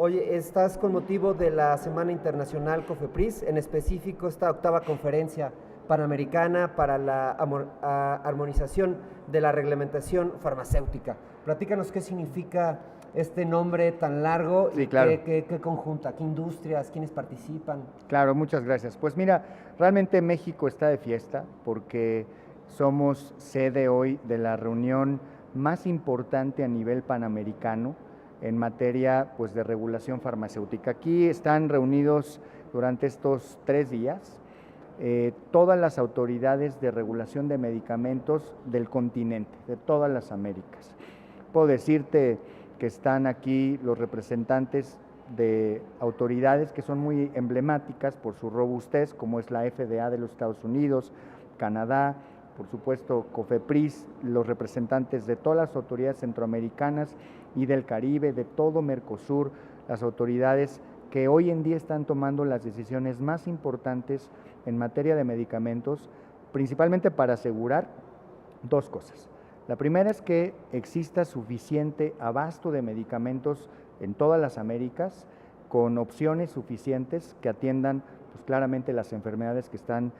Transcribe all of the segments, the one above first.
Oye, estás con motivo de la Semana Internacional COFEPRIS, en específico esta octava conferencia panamericana para la armonización de la reglamentación farmacéutica. Platícanos qué significa este nombre tan largo Sí, y claro. qué conjunta, qué industrias, quiénes participan. Claro, muchas gracias. Pues mira, realmente México está de fiesta porque somos sede hoy de la reunión más importante a nivel panamericano en materia pues, de regulación farmacéutica. Aquí están reunidos durante estos 3 días todas las autoridades de regulación de medicamentos del continente, de todas las Américas. Puedo decirte que están aquí los representantes de autoridades que son muy emblemáticas por su robustez, como es la FDA de los Estados Unidos, Canadá, por supuesto COFEPRIS, los representantes de todas las autoridades centroamericanas y del Caribe, de todo Mercosur, las autoridades que hoy en día están tomando las decisiones más importantes en materia de medicamentos, principalmente para asegurar 2 cosas. La primera es que exista suficiente abasto de medicamentos en todas las Américas, con opciones suficientes que atiendan pues, claramente las enfermedades que están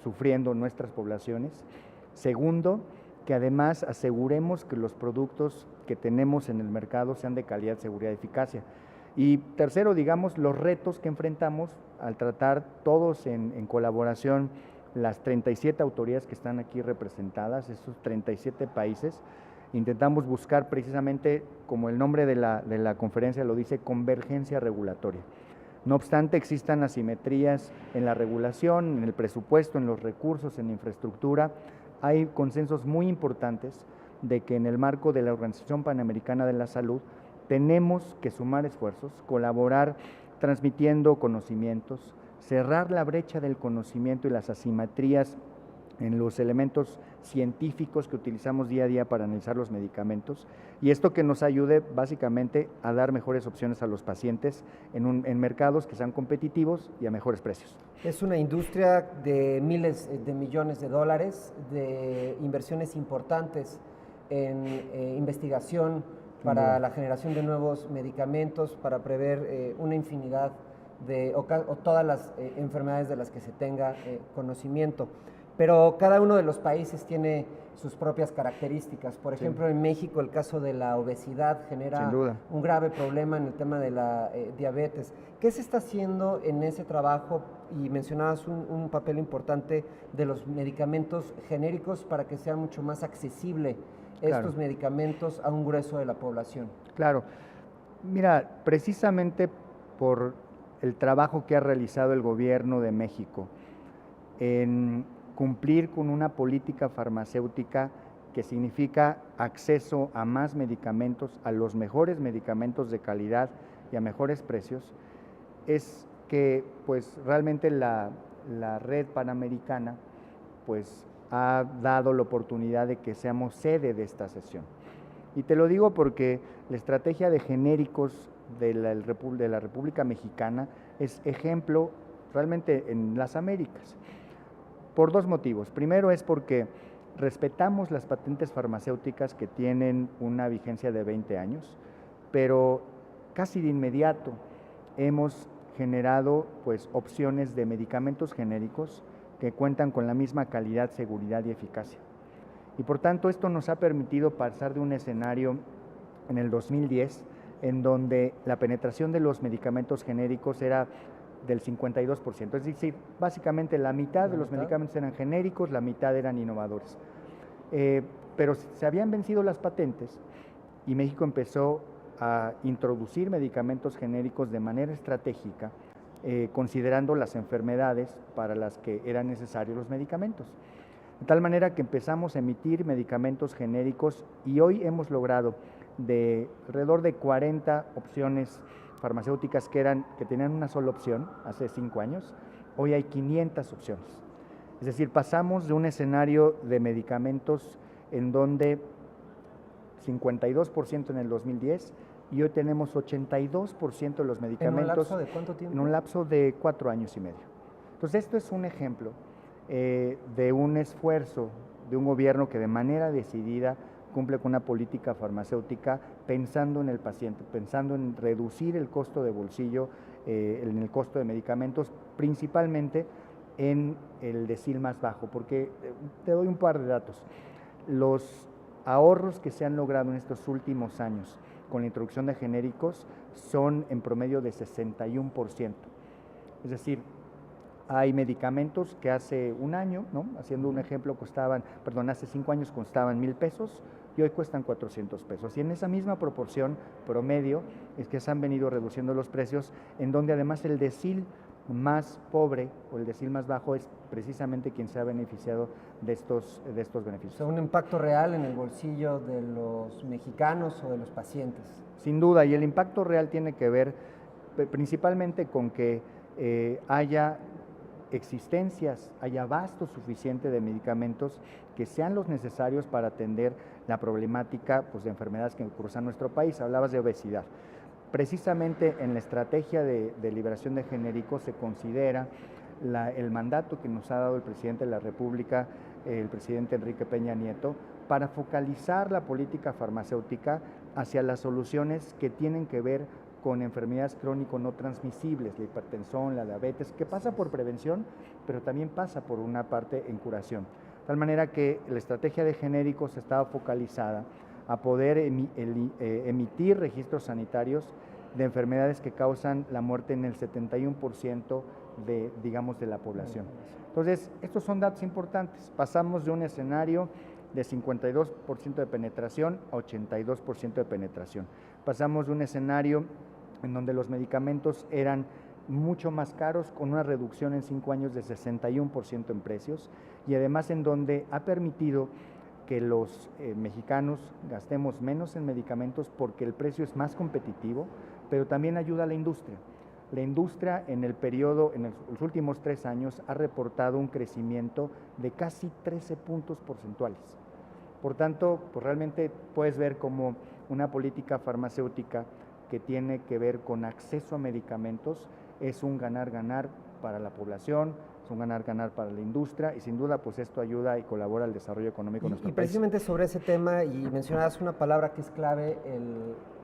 sufriendo nuestras poblaciones. Segundo, que además aseguremos que los productos que tenemos en el mercado sean de calidad, seguridad y eficacia. Y tercero, digamos, los retos que enfrentamos al tratar todos en colaboración las 37 autoridades que están aquí representadas, esos 37 países, intentamos buscar precisamente, como el nombre de la conferencia lo dice, convergencia regulatoria. No obstante, existan asimetrías en la regulación, en el presupuesto, en los recursos, en la infraestructura, hay consensos muy importantes de que en el marco de la Organización Panamericana de la Salud tenemos que sumar esfuerzos, colaborar transmitiendo conocimientos, cerrar la brecha del conocimiento y las asimetrías en los elementos científicos que utilizamos día a día para analizar los medicamentos, y esto que nos ayude básicamente a dar mejores opciones a los pacientes en mercados que sean competitivos y a mejores precios. Es una industria de miles de millones de dólares, de inversiones importantes en investigación para la generación de nuevos medicamentos, para prever una infinidad o todas las enfermedades de las que se tenga conocimiento. Pero cada uno de los países tiene sus propias características. Por ejemplo, en México el caso de la obesidad genera un grave problema en el tema de la diabetes. ¿Qué se está haciendo en ese trabajo? Y mencionabas un papel importante de los medicamentos genéricos para que sea mucho más accesible estos medicamentos a un grueso de la población. Claro. Mira, precisamente por el trabajo que ha realizado el gobierno de México en cumplir con una política farmacéutica que significa acceso a más medicamentos, a los mejores medicamentos de calidad y a mejores precios, es que pues realmente la red panamericana pues ha dado la oportunidad de que seamos sede de esta sesión. Y te lo digo porque la estrategia de genéricos de la República Mexicana es ejemplo realmente en las Américas. Por 2 motivos. Primero es porque respetamos las patentes farmacéuticas que tienen una vigencia de 20 años, pero casi de inmediato hemos generado pues, opciones de medicamentos genéricos que cuentan con la misma calidad, seguridad y eficacia. Y por tanto esto nos ha permitido pasar de un escenario en el 2010 en donde la penetración de los medicamentos genéricos era del 52%, es decir, básicamente la mitad de los medicamentos eran genéricos, la mitad eran innovadores. Pero se habían vencido las patentes y México empezó a introducir medicamentos genéricos de manera estratégica, considerando las enfermedades para las que eran necesarios los medicamentos. De tal manera que empezamos a emitir medicamentos genéricos y hoy hemos logrado de alrededor de 40 opciones farmacéuticas que tenían una sola opción hace 5 años, hoy hay 500 opciones. Es decir, pasamos de un escenario de medicamentos en donde 52% en el 2010 y hoy tenemos 82% de los medicamentos. ¿En un lapso de cuánto tiempo? En un lapso de 4 años y medio. Entonces esto es un ejemplo de un esfuerzo de un gobierno que de manera decidida cumple con una política farmacéutica pensando en el paciente, pensando en reducir el costo de bolsillo, en el costo de medicamentos, principalmente en el decil más bajo, porque te doy un par de datos. Los ahorros que se han logrado en estos últimos años con la introducción de genéricos son en promedio de 61%. Es decir, hay medicamentos que hace un año, ¿no? Haciendo un ejemplo, hace 5 años costaban 1,000 pesos y hoy cuestan 400 pesos. Y en esa misma proporción promedio es que se han venido reduciendo los precios, en donde además el decil más pobre o el decil más bajo es precisamente quien se ha beneficiado de estos beneficios. O sea, un impacto real en el bolsillo de los mexicanos o de los pacientes. Sin duda, y el impacto real tiene que ver principalmente con que haya existencias, haya abasto suficiente de medicamentos que sean los necesarios para atender la problemática pues, de enfermedades que cruzan nuestro país. Hablabas de obesidad. Precisamente en la estrategia de liberación de genéricos se considera el mandato que nos ha dado el presidente de la República, el presidente Enrique Peña Nieto, para focalizar la política farmacéutica hacia las soluciones que tienen que ver con enfermedades crónico no transmisibles, la hipertensión, la diabetes, que pasa por prevención, pero también pasa por una parte en curación. De tal manera que la estrategia de genéricos estaba focalizada a poder emitir registros sanitarios de enfermedades que causan la muerte en el 71% de la población. Entonces, estos son datos importantes. Pasamos de un escenario de 52% de penetración a 82% de penetración. Pasamos de un escenario en donde los medicamentos eran mucho más caros, con una reducción en 5 años de 61% en precios, y además en donde ha permitido que los mexicanos gastemos menos en medicamentos porque el precio es más competitivo, pero también ayuda a la industria. La industria en los últimos 3 años ha reportado un crecimiento de casi 13 puntos porcentuales. Por tanto, pues realmente puedes ver como una política farmacéutica que tiene que ver con acceso a medicamentos es un ganar-ganar para la población, es un ganar-ganar para la industria y sin duda pues esto ayuda y colabora al desarrollo económico de nuestro país. Y precisamente sobre ese tema, y mencionabas una palabra que es clave,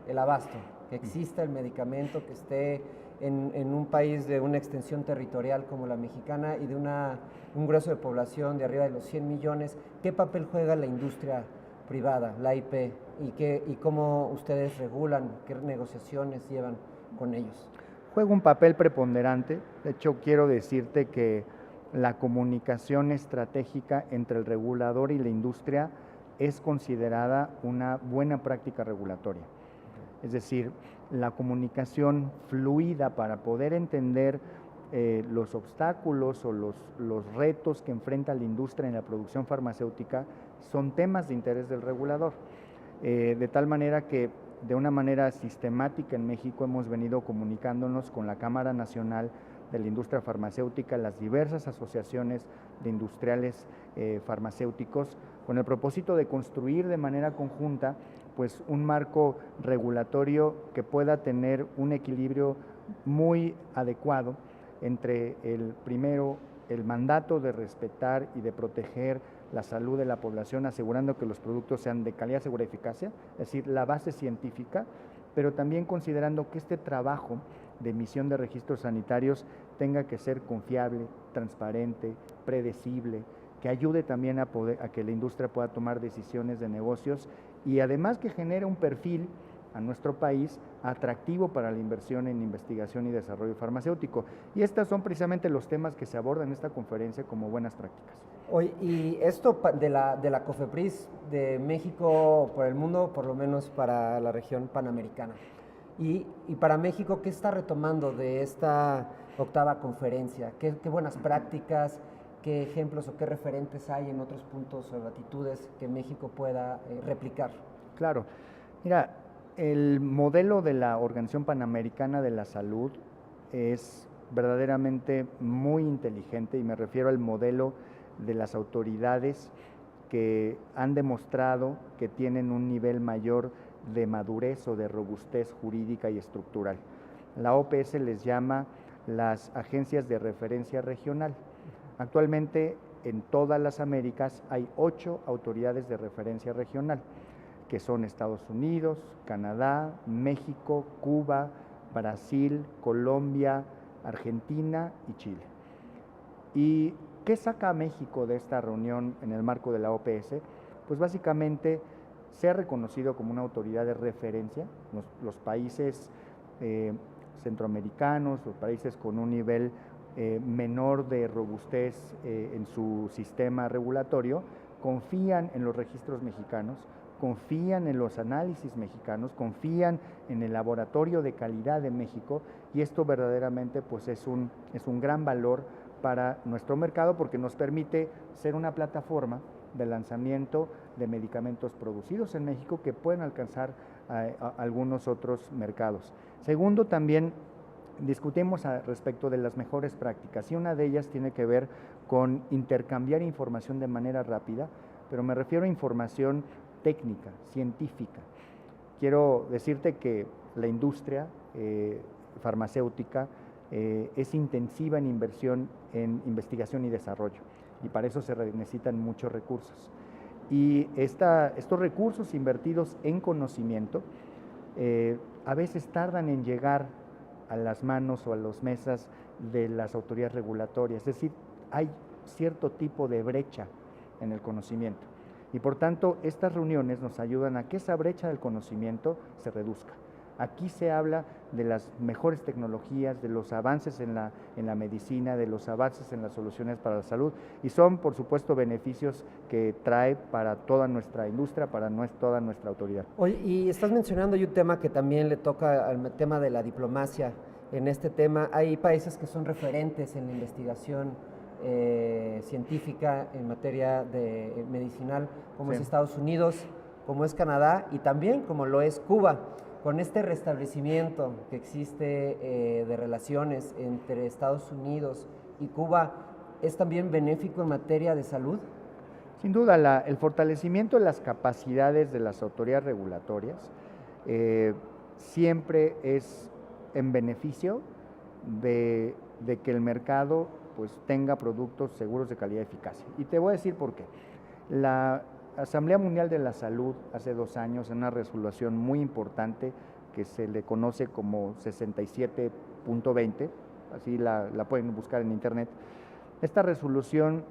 el abasto, que exista el medicamento, que esté en un país de una extensión territorial como la mexicana y de un grueso de población de arriba de los 100 millones. ¿Qué papel juega la industria privada, la IP, y cómo ustedes regulan, qué negociaciones llevan con ellos? Juega un papel preponderante. De hecho, quiero decirte que la comunicación estratégica entre el regulador y la industria es considerada una buena práctica regulatoria. Es decir, la comunicación fluida para poder entender los obstáculos o los retos que enfrenta la industria en la producción farmacéutica son temas de interés del regulador. De tal manera que de una manera sistemática en México hemos venido comunicándonos con la Cámara Nacional de la Industria Farmacéutica, las diversas asociaciones de industriales farmacéuticos, con el propósito de construir de manera conjunta pues un marco regulatorio que pueda tener un equilibrio muy adecuado entre el mandato de respetar y de proteger la salud de la población, asegurando que los productos sean de calidad, seguridad y eficacia, es decir, la base científica, pero también considerando que este trabajo de emisión de registros sanitarios tenga que ser confiable, transparente, predecible, que ayude también a que la industria pueda tomar decisiones de negocios y además que genere un perfil a nuestro país atractivo para la inversión en investigación y desarrollo farmacéutico. Y estos son precisamente los temas que se abordan en esta conferencia como buenas prácticas. Oye, y esto de la COFEPRIS de México por el mundo, por lo menos para la región panamericana. Y para México, ¿qué está retomando de esta 8ª conferencia? ¿Qué buenas prácticas, qué ejemplos o qué referentes hay en otros puntos o latitudes que México pueda replicar? Claro. Mira, el modelo de la Organización Panamericana de la Salud es verdaderamente muy inteligente y me refiero al modelo de las autoridades que han demostrado que tienen un nivel mayor de madurez o de robustez jurídica y estructural. La OPS les llama las agencias de referencia regional. Actualmente en todas las Américas hay 8 autoridades de referencia regional. que son Estados Unidos, Canadá, México, Cuba, Brasil, Colombia, Argentina y Chile. ¿Y qué saca a México de esta reunión en el marco de la OPS? Pues básicamente ser reconocido como una autoridad de referencia. Los países centroamericanos, los países con un nivel menor de robustez en su sistema regulatorio, confían en los registros mexicanos, confían en los análisis mexicanos, confían en el laboratorio de calidad de México, y esto verdaderamente pues es un gran valor para nuestro mercado, porque nos permite ser una plataforma de lanzamiento de medicamentos producidos en México que pueden alcanzar a algunos otros mercados. Segundo, también discutimos respecto de las mejores prácticas, y una de ellas tiene que ver con intercambiar información de manera rápida, pero me refiero a información técnica, científica. Quiero decirte que la industria farmacéutica es intensiva en inversión en investigación y desarrollo, y para eso se necesitan muchos recursos. Y estos recursos invertidos en conocimiento a veces tardan en llegar a las manos o a las mesas de las autoridades regulatorias, es decir, hay cierto tipo de brecha en el conocimiento, y por tanto estas reuniones nos ayudan a que esa brecha del conocimiento se reduzca. Aquí se habla de las mejores tecnologías, de los avances en la medicina, de los avances en las soluciones para la salud, y son, por supuesto, beneficios que trae para toda nuestra industria, para toda nuestra autoridad. Oye, y estás mencionando un tema que también le toca al tema de la diplomacia. En este tema hay países que son referentes en la investigación científica en materia de medicinal, como es Estados Unidos, como es Canadá y también como lo es Cuba. Con este restablecimiento que existe de relaciones entre Estados Unidos y Cuba, ¿es también benéfico en materia de salud? Sin duda, el fortalecimiento de las capacidades de las autoridades regulatorias siempre es en beneficio de que el mercado pues tenga productos seguros de calidad y eficacia. Y te voy a decir por qué. La Asamblea Mundial de la Salud hace 2 años, en una resolución muy importante que se le conoce como 67.20, así la pueden buscar en internet, esta resolución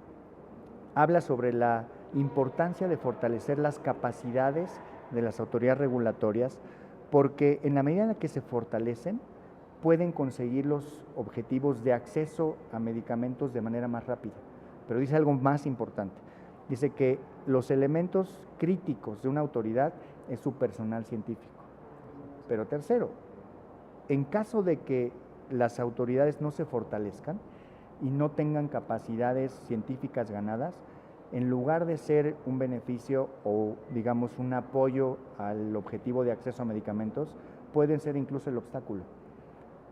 habla sobre la importancia de fortalecer las capacidades de las autoridades regulatorias, porque en la medida en la que se fortalecen, pueden conseguir los objetivos de acceso a medicamentos de manera más rápida. Pero dice algo más importante, dice que los elementos críticos de una autoridad es su personal científico. Pero tercero, en caso de que las autoridades no se fortalezcan y no tengan capacidades científicas ganadas, en lugar de ser un beneficio o digamos un apoyo al objetivo de acceso a medicamentos, pueden ser incluso el obstáculo.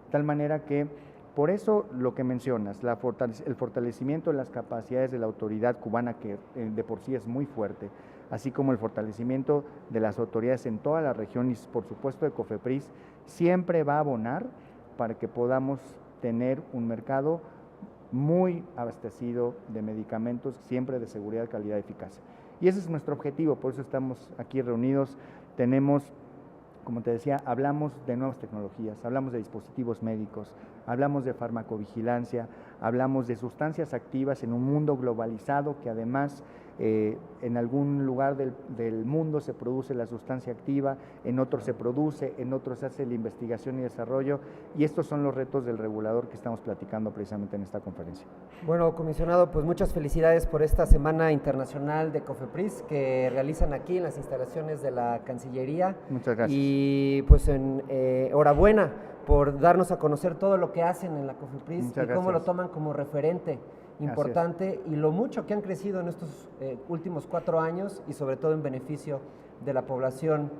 De tal manera que, por eso lo que mencionas, el fortalecimiento de las capacidades de la autoridad cubana, que de por sí es muy fuerte, así como el fortalecimiento de las autoridades en toda la región y por supuesto de COFEPRIS, siempre va a abonar para que podamos tener un mercado muy abastecido de medicamentos, siempre de seguridad, calidad y eficacia. Y ese es nuestro objetivo, por eso estamos aquí reunidos. Tenemos, como te decía, hablamos de nuevas tecnologías, hablamos de dispositivos médicos, hablamos de farmacovigilancia, hablamos de sustancias activas en un mundo globalizado que además en algún lugar del mundo se produce la sustancia activa, en otros se produce, en otros se hace la investigación y desarrollo, y estos son los retos del regulador que estamos platicando precisamente en esta conferencia. Bueno, comisionado, pues muchas felicidades por esta Semana Internacional de COFEPRIS que realizan aquí en las instalaciones de la Cancillería. Muchas gracias. Y pues enhorabuena por darnos a conocer todo lo que hacen en la COFEPRIS y cómo lo toman como referente importante y lo mucho que han crecido en estos últimos 4 años y sobre todo en beneficio de la población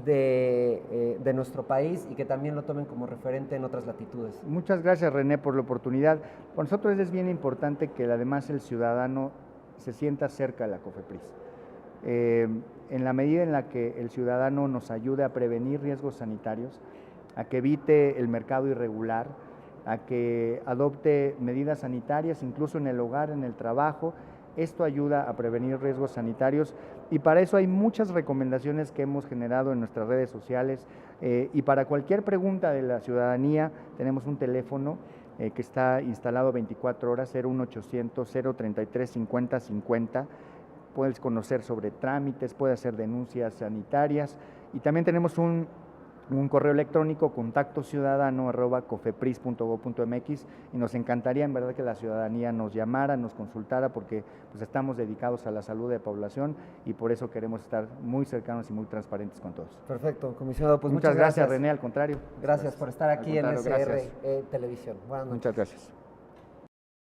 de nuestro país y que también lo tomen como referente en otras latitudes. Muchas gracias, René, por la oportunidad. Para nosotros es bien importante que además el ciudadano se sienta cerca de la COFEPRIS. En la medida en la que el ciudadano nos ayude a prevenir riesgos sanitarios, a que evite el mercado irregular, a que adopte medidas sanitarias incluso en el hogar, en el trabajo, Esto ayuda a prevenir riesgos sanitarios y para eso hay muchas recomendaciones que hemos generado en nuestras redes sociales y para cualquier pregunta de la ciudadanía tenemos un teléfono que está instalado 24 horas, 01800-033-5050. Puedes conocer sobre trámites, puedes hacer denuncias sanitarias y también tenemos un correo electrónico contactociudadano@cofepris.gov.mx y nos encantaría en verdad que la ciudadanía nos llamara, nos consultara porque pues estamos dedicados a la salud de la población y por eso queremos estar muy cercanos y muy transparentes con todos. Perfecto, comisionado, pues muchas gracias René, al contrario. Gracias por estar aquí en SR Televisión. Buenas noches. Muchas gracias.